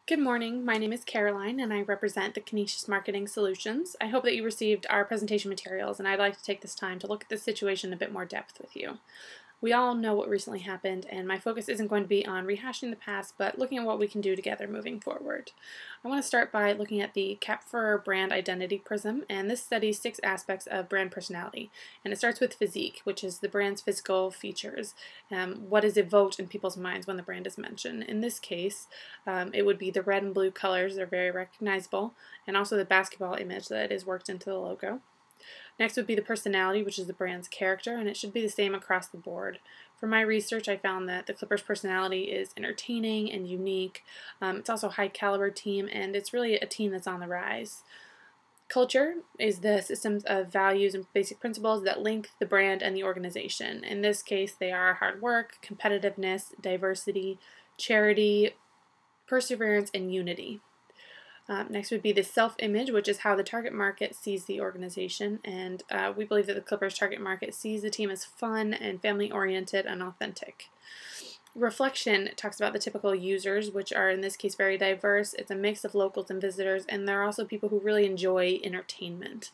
Good morning, my name is Caroline and I represent the Canisius Marketing Solutions. I hope that you received our presentation materials and I'd like to take this time to look at the situation in a bit more depth with you. We all know what recently happened and my focus isn't going to be on rehashing the past but looking at what we can do together moving forward. I want to start by looking at the CAPFR brand identity prism, and this studies 6 aspects of brand personality. And it starts with physique, which is the brand's physical features. What is evoked in people's minds when the brand is mentioned. In this case, it would be the red and blue colors, they're very recognizable, and also the basketball image that is worked into the logo. Next would be the personality, which is the brand's character, and it should be the same across the board. For my research, I found that the Clippers' personality is entertaining and unique. It's also a high-caliber team, and it's really a team that's on the rise. Culture is the systems of values and basic principles that link the brand and the organization. In this case, they are hard work, competitiveness, diversity, charity, perseverance, and unity. Next would be the self-image, which is how the target market sees the organization, and we believe that the Clippers target market sees the team as fun and family-oriented and authentic. Reflection talks about the typical users, which are in this case very diverse. It's a mix of locals and visitors, and there are also people who really enjoy entertainment.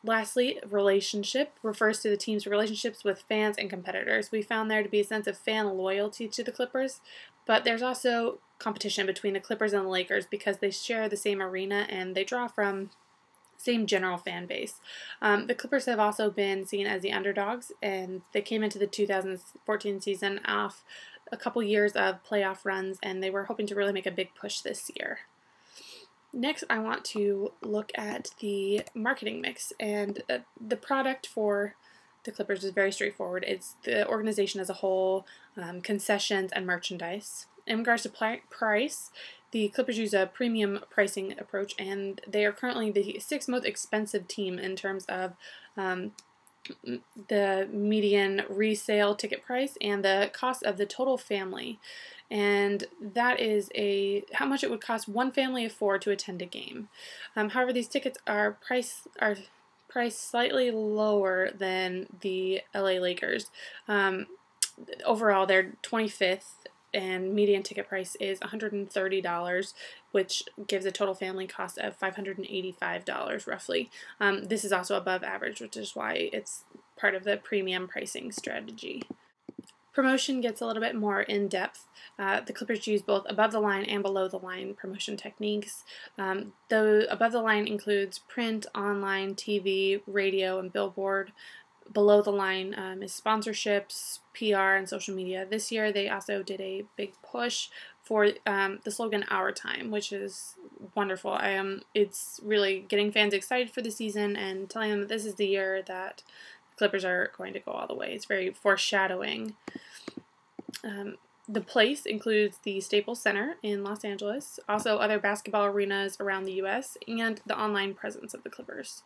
Lastly, relationship refers to the team's relationships with fans and competitors. We found there to be a sense of fan loyalty to the Clippers, but there's also competition between the Clippers and the Lakers because they share the same arena and they draw from same general fan base. The Clippers have also been seen as the underdogs, and they came into the 2014 season off a couple years of playoff runs, and they were hoping to really make a big push this year. Next, I want to look at the marketing mix, and the product for the Clippers is very straightforward. It's the organization as a whole, concessions, and merchandise. In regards to price, the Clippers use a premium pricing approach, and they are currently the 6th most expensive team in terms of the median resale ticket price and the cost of the total family. And that is how much it would cost one family of 4 to attend a game. However, these tickets are priced slightly lower than the LA Lakers. Overall, they're 25th, and median ticket price is $130, which gives a total family cost of $585 roughly. This is also above average, which is why it's part of the premium pricing strategy. Promotion gets a little bit more in-depth. The Clippers use both above-the-line and below-the-line promotion techniques. The above-the-line includes print, online, TV, radio, and billboard. Below the line is sponsorships, PR, and social media. This year they also did a big push for the slogan "Our Time," which is wonderful. It's really getting fans excited for the season and telling them that this is the year that the Clippers are going to go all the way. It's very foreshadowing. The place includes the Staples Center in Los Angeles, also other basketball arenas around the U.S., and the online presence of the Clippers.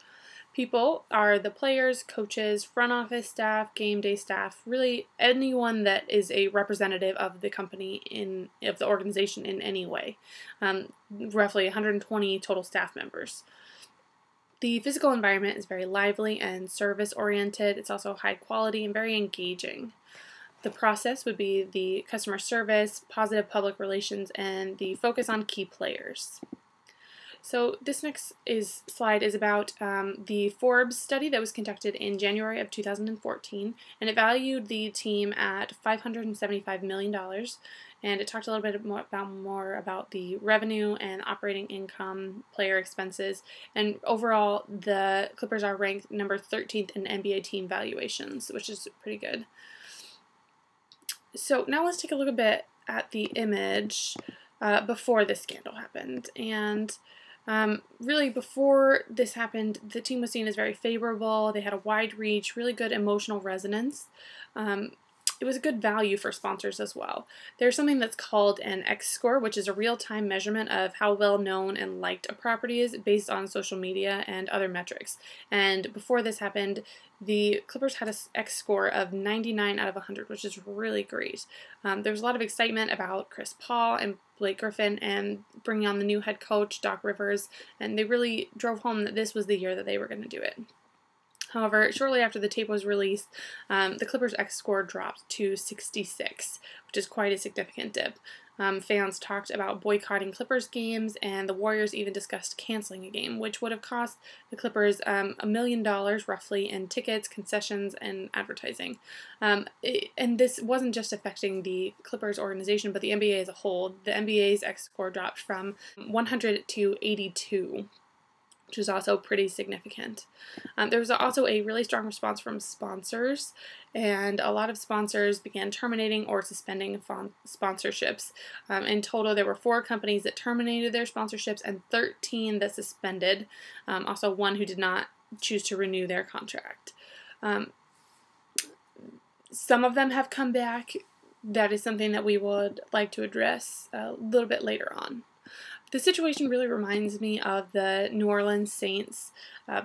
People are the players, coaches, front office staff, game day staff, really anyone that is a representative of the company, of the organization in any way. Roughly 120 total staff members. The physical environment is very lively and service-oriented. It's also high quality and very engaging. The process would be the customer service, positive public relations, and the focus on key players. So this next slide is about the Forbes study that was conducted in January of 2014, and it valued the team at $575 million, and it talked a little bit more about the revenue and operating income, player expenses, and overall the Clippers are ranked number 13th in NBA team valuations, which is pretty good. So now let's take a look a bit at the image before this scandal happened. And really, before this happened, the team was seen as very favorable. They had a wide reach, really good emotional resonance. It was a good value for sponsors as well. There's something that's called an X score, which is a real-time measurement of how well known and liked a property is based on social media and other metrics. And before this happened, the Clippers had an X score of 99 out of 100, which is really great. There was a lot of excitement about Chris Paul and Blake Griffin and bringing on the new head coach, Doc Rivers, and they really drove home that this was the year that they were going to do it. However, shortly after the tape was released, the Clippers' X score dropped to 66, which is quite a significant dip. Fans talked about boycotting Clippers games, and the Warriors even discussed canceling a game, which would have cost the Clippers $1 million roughly in tickets, concessions, and advertising. And this wasn't just affecting the Clippers organization, but the NBA as a whole. The NBA's X score dropped from 100 to 82. Which is also pretty significant. There was also a really strong response from sponsors, and a lot of sponsors began terminating or suspending sponsorships. In total, there were 4 companies that terminated their sponsorships and 13 that suspended, also 1 who did not choose to renew their contract. Some of them have come back. That is something that we would like to address a little bit later on. The situation really reminds me of the New Orleans Saints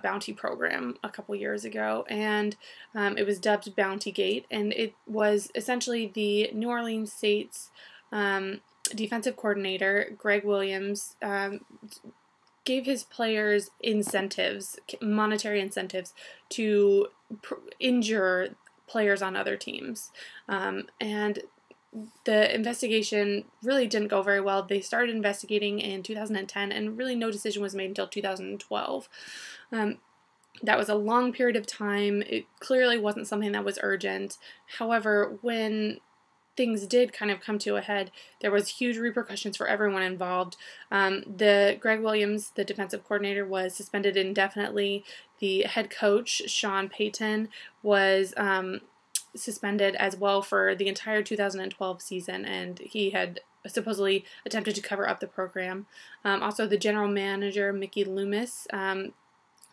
bounty program a couple years ago, and it was dubbed Bounty Gate, and it was essentially the New Orleans Saints defensive coordinator, Greg Williams, gave his players incentives, monetary incentives, to injure players on other teams, and the investigation really didn't go very well. They started investigating in 2010, and really no decision was made until 2012. That was a long period of time. It clearly wasn't something that was urgent. However, when things did kind of come to a head, there was huge repercussions for everyone involved. The Greg Williams, the defensive coordinator, was suspended indefinitely. The head coach, Sean Payton, was suspended as well for the entire 2012 season, and he had supposedly attempted to cover up the program. Also, the general manager, Mickey Loomis,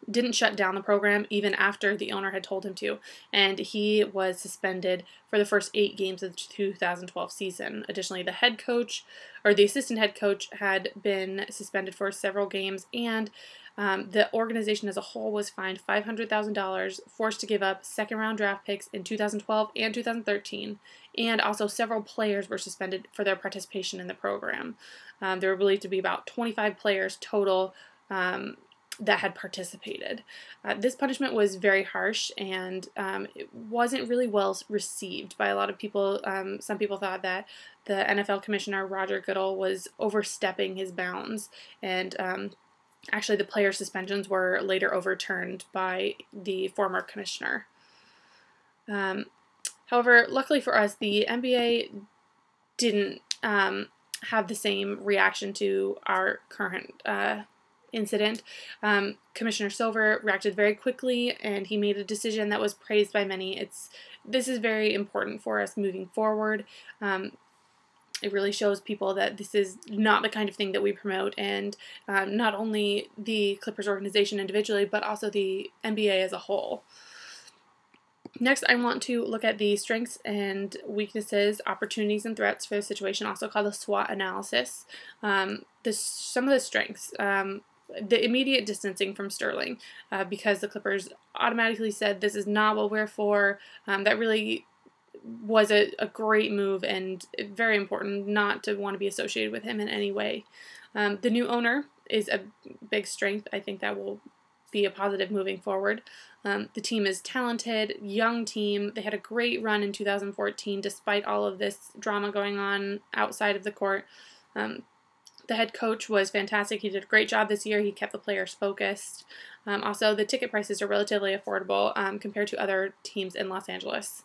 didn't shut down the program even after the owner had told him to, and he was suspended for the first 8 games of the 2012 season. Additionally, the head coach, or the assistant head coach, had been suspended for several games, and the organization as a whole was fined $500,000, forced to give up second-round draft picks in 2012 and 2013, and also several players were suspended for their participation in the program. There were believed to be about 25 players total that had participated. This punishment was very harsh, and it wasn't really well received by a lot of people. Some people thought that the NFL commissioner, Roger Goodell, was overstepping his bounds, and actually the player suspensions were later overturned by the former commissioner. However, luckily for us, the NBA didn't have the same reaction to our current incident. Commissioner Silver reacted very quickly, and he made a decision that was praised by many. This is very important for us moving forward. It really shows people that this is not the kind of thing that we promote, and not only the Clippers organization individually, but also the NBA as a whole. Next, I want to look at the strengths and weaknesses, opportunities and threats for the situation, also called a SWOT analysis. Some of the strengths. The immediate distancing from Sterling, because the Clippers automatically said this is not what we're for. That really was a great move, and very important not to want to be associated with him in any way. The new owner is a big strength. I think that will be a positive moving forward. The team is talented, young team. They had a great run in 2014 despite all of this drama going on outside of the court. The head coach was fantastic. He did a great job this year. He kept the players focused. Also, the ticket prices are relatively affordable compared to other teams in Los Angeles.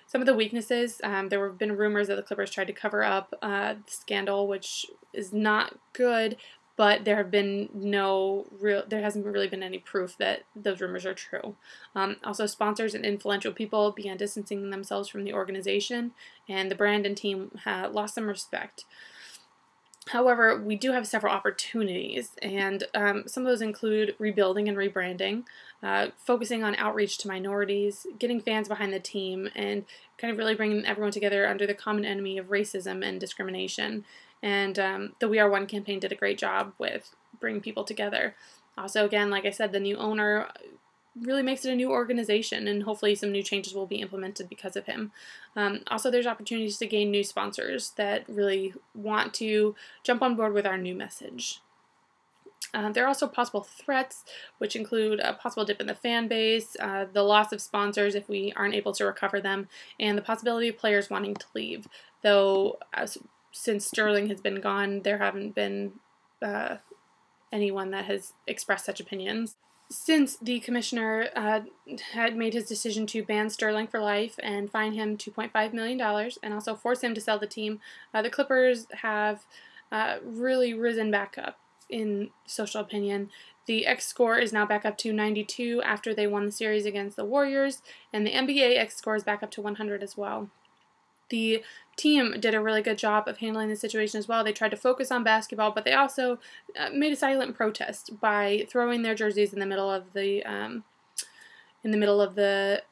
Some of the weaknesses, there have been rumors that the Clippers tried to cover up the scandal, which is not good, but there hasn't really been any proof that those rumors are true. Also, sponsors and influential people began distancing themselves from the organization, and the brand and team lost some respect. However, we do have several opportunities, and some of those include rebuilding and rebranding, focusing on outreach to minorities, getting fans behind the team, and kind of really bringing everyone together under the common enemy of racism and discrimination. And the We Are One campaign did a great job with bringing people together. Also, again, like I said, the new owner really makes it a new organization, and hopefully some new changes will be implemented because of him. Also, there's opportunities to gain new sponsors that really want to jump on board with our new message. There are also possible threats, which include a possible dip in the fan base, the loss of sponsors if we aren't able to recover them, and the possibility of players wanting to leave. Though, since Sterling has been gone, there haven't been anyone that has expressed such opinions. Since the commissioner had made his decision to ban Sterling for life and fine him $2.5 million and also force him to sell the team, the Clippers have really risen back up in social opinion. The X score is now back up to 92 after they won the series against the Warriors, and the NBA X score is back up to 100 as well. The team did a really good job of handling the situation as well. They tried to focus on basketball, but they also made a silent protest by throwing their jerseys in the middle of the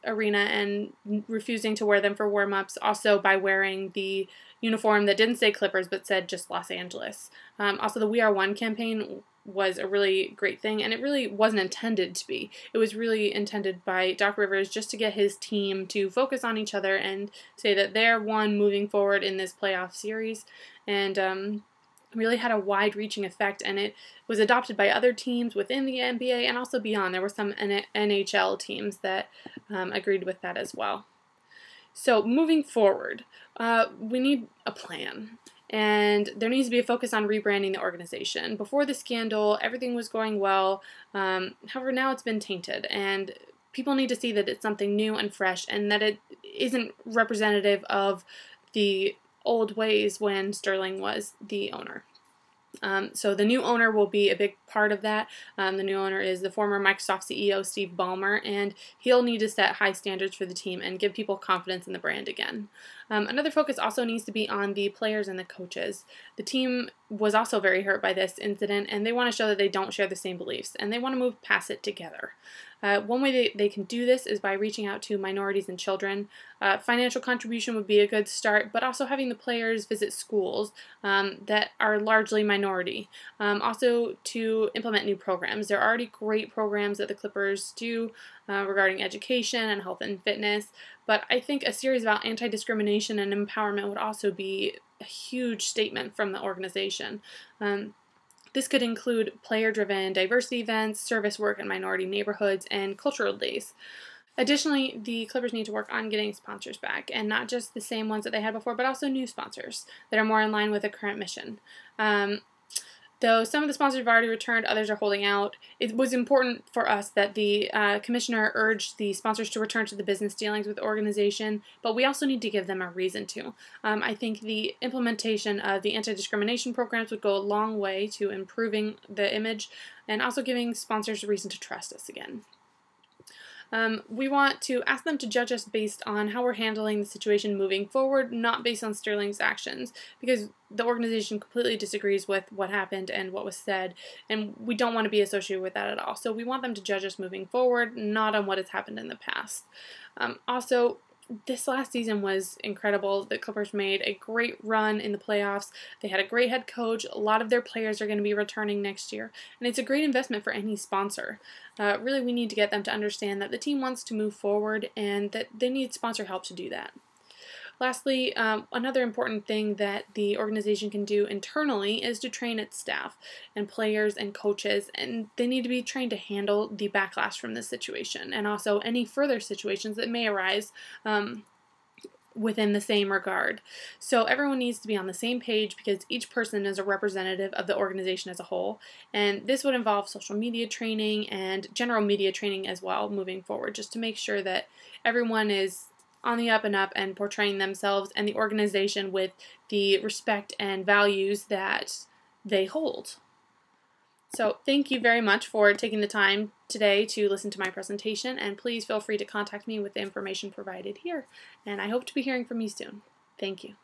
arena and refusing to wear them for warm-ups, also by wearing the uniform that didn't say Clippers but said just Los Angeles. Also, the We Are One campaign was a really great thing, and it really wasn't intended to be. It was really intended by Doc Rivers just to get his team to focus on each other and say that they're one moving forward in this playoff series, and really had a wide-reaching effect, and it was adopted by other teams within the NBA and also beyond. There were some NHL teams that agreed with that as well. So moving forward, we need a plan. And there needs to be a focus on rebranding the organization. Before the scandal, everything was going well. However, now it's been tainted, and people need to see that it's something new and fresh, and that it isn't representative of the old ways when Sterling was the owner. So the new owner will be a big part of that. The new owner is the former Microsoft CEO, Steve Ballmer, and he'll need to set high standards for the team and give people confidence in the brand again. Another focus also needs to be on the players and the coaches. The team was also very hurt by this incident, and they want to show that they don't share the same beliefs, and they want to move past it together. One way they can do this is by reaching out to minorities and children. Financial contribution would be a good start, but also having the players visit schools that are largely minority. Also to implement new programs. There are already great programs that the Clippers do regarding education and health and fitness, but I think a series about anti-discrimination and empowerment would also be a huge statement from the organization. This could include player-driven diversity events, service work in minority neighborhoods, and cultural days. Additionally, the Clippers need to work on getting sponsors back, and not just the same ones that they had before, but also new sponsors that are more in line with the current mission. Though some of the sponsors have already returned, others are holding out. It was important for us that the commissioner urged the sponsors to return to the business dealings with the organization, but we also need to give them a reason to. I think the implementation of the anti-discrimination programs would go a long way to improving the image and also giving sponsors a reason to trust us again. We want to ask them to judge us based on how we're handling the situation moving forward, not based on Sterling's actions, because the organization completely disagrees with what happened and what was said, and we don't want to be associated with that at all. So we want them to judge us moving forward, not on what has happened in the past. Also, this last season was incredible. The Clippers made a great run in the playoffs. They had a great head coach. A lot of their players are going to be returning next year. And it's a great investment for any sponsor. Really, we need to get them to understand that the team wants to move forward and that they need sponsor help to do that. Lastly, another important thing that the organization can do internally is to train its staff and players and coaches, and they need to be trained to handle the backlash from this situation and also any further situations that may arise within the same regard. So everyone needs to be on the same page because each person is a representative of the organization as a whole, and this would involve social media training and general media training as well moving forward, just to make sure that everyone is on the up and up and portraying themselves and the organization with the respect and values that they hold. So thank you very much for taking the time today to listen to my presentation, and please feel free to contact me with the information provided here. And I hope to be hearing from you soon. Thank you.